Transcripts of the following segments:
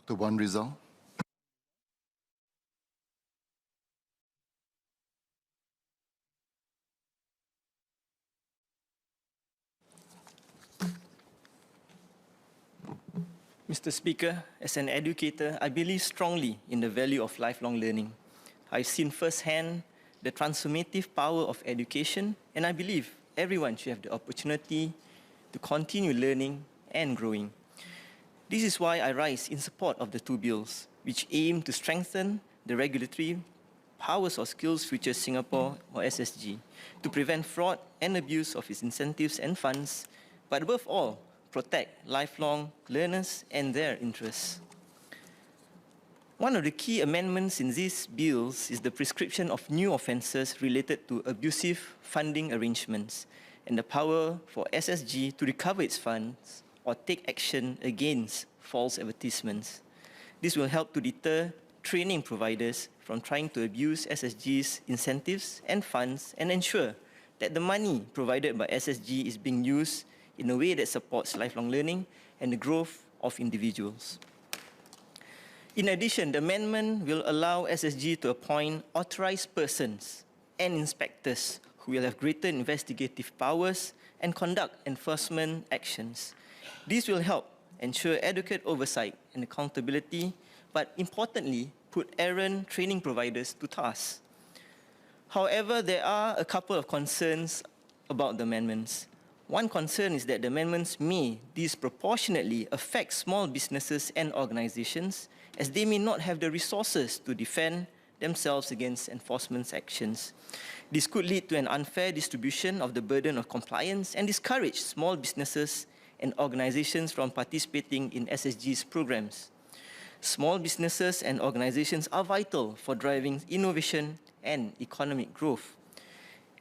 Dr. Wan Rizal. Mr. Speaker, as an educator, I believe strongly in the value of lifelong learning. I've seen firsthand the transformative power of education, and I believe everyone should have the opportunity to continue learning and growing. This is why I rise in support of the two bills, which aim to strengthen the regulatory powers of SkillsFuture Singapore, or SSG, to prevent fraud and abuse of its incentives and funds, but above all, protect lifelong learners and their interests. One of the key amendments in these bills is the prescription of new offences related to abusive funding arrangements and the power for SSG to recover its funds or take action against false advertisements. This will help to deter training providers from trying to abuse SSG's incentives and funds and ensure that the money provided by SSG is being used in a way that supports lifelong learning and the growth of individuals. In addition, the amendment will allow SSG to appoint authorized persons and inspectors who will have greater investigative powers and conduct enforcement actions. This will help ensure adequate oversight and accountability, but importantly, put errant training providers to task. However, there are a couple of concerns about the amendments. One concern is that the amendments may disproportionately affect small businesses and organizations, as they may not have the resources to defend themselves against enforcement actions. This could lead to an unfair distribution of the burden of compliance and discourage small businesses and organizations from participating in SSG's programs. Small businesses and organizations are vital for driving innovation and economic growth.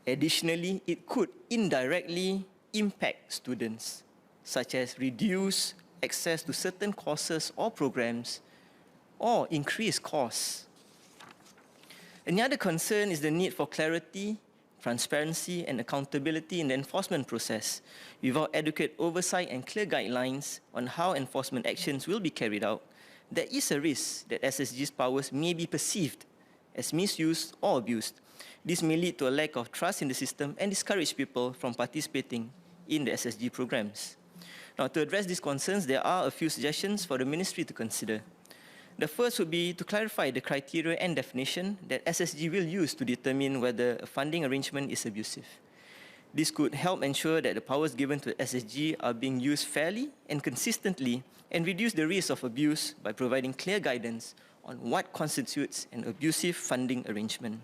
Additionally, it could indirectly impact students, such as reduce access to certain courses or programs, or increase costs. Another concern is the need for clarity, transparency, and accountability in the enforcement process. Without adequate oversight and clear guidelines on how enforcement actions will be carried out, there is a risk that SSG's powers may be perceived as misused or abused. This may lead to a lack of trust in the system and discourage people from participating in the SSG programs. Now, to address these concerns, there are a few suggestions for the Ministry to consider. The first would be to clarify the criteria and definition that SSG will use to determine whether a funding arrangement is abusive. This could help ensure that the powers given to SSG are being used fairly and consistently and reduce the risk of abuse by providing clear guidance on what constitutes an abusive funding arrangement.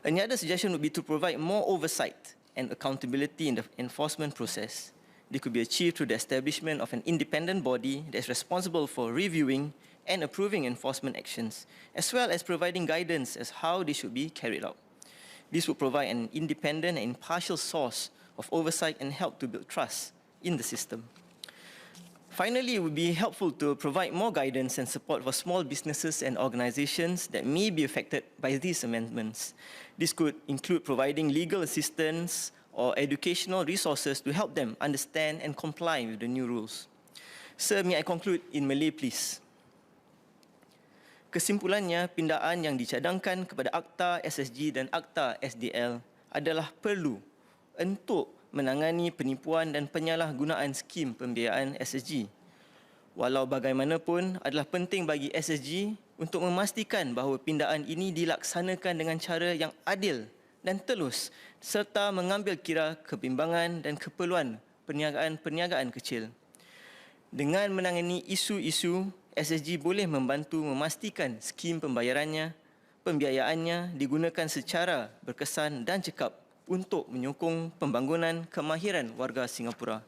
Another suggestion would be to provide more oversight and accountability in the enforcement process. This could be achieved through the establishment of an independent body that is responsible for reviewing and approving enforcement actions, as well as providing guidance as how they should be carried out. This would provide an independent and impartial source of oversight and help to build trust in the system. Finally, it would be helpful to provide more guidance and support for small businesses and organizations that may be affected by these amendments. This could include providing legal assistance or educational resources to help them understand and comply with the new rules. Sir, may I conclude in Malay, please? Kesimpulannya, pindaan yang dicadangkan kepada Akta SSG dan Akta SDL adalah perlu untuk menangani penipuan dan penyalahgunaan skim pembiayaan SSG. Walau bagaimanapun, adalah penting bagi SSG untuk memastikan bahawa pindaan ini dilaksanakan dengan cara yang adil dan telus serta mengambil kira kebimbangan dan keperluan perniagaan kecil. Dengan menangani isu-isu, SSG boleh membantu memastikan skim pembiayaannya digunakan secara berkesan dan cekap untuk menyokong pembangunan kemahiran warga Singapura.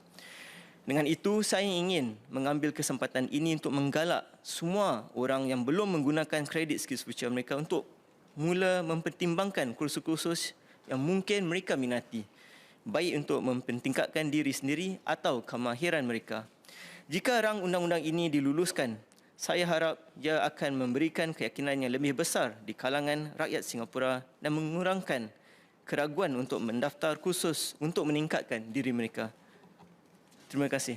Dengan itu, saya ingin mengambil kesempatan ini untuk menggalak semua orang yang belum menggunakan kredit SkillsFuture mereka untuk mula mempertimbangkan kursus-kursus yang mungkin mereka minati, baik untuk mempertingkatkan diri sendiri atau kemahiran mereka. Jika rang undang-undang ini diluluskan, saya harap ia akan memberikan keyakinan yang lebih besar di kalangan rakyat Singapura dan mengurangkan keraguan untuk mendaftar kursus untuk meningkatkan diri mereka. Terima kasih.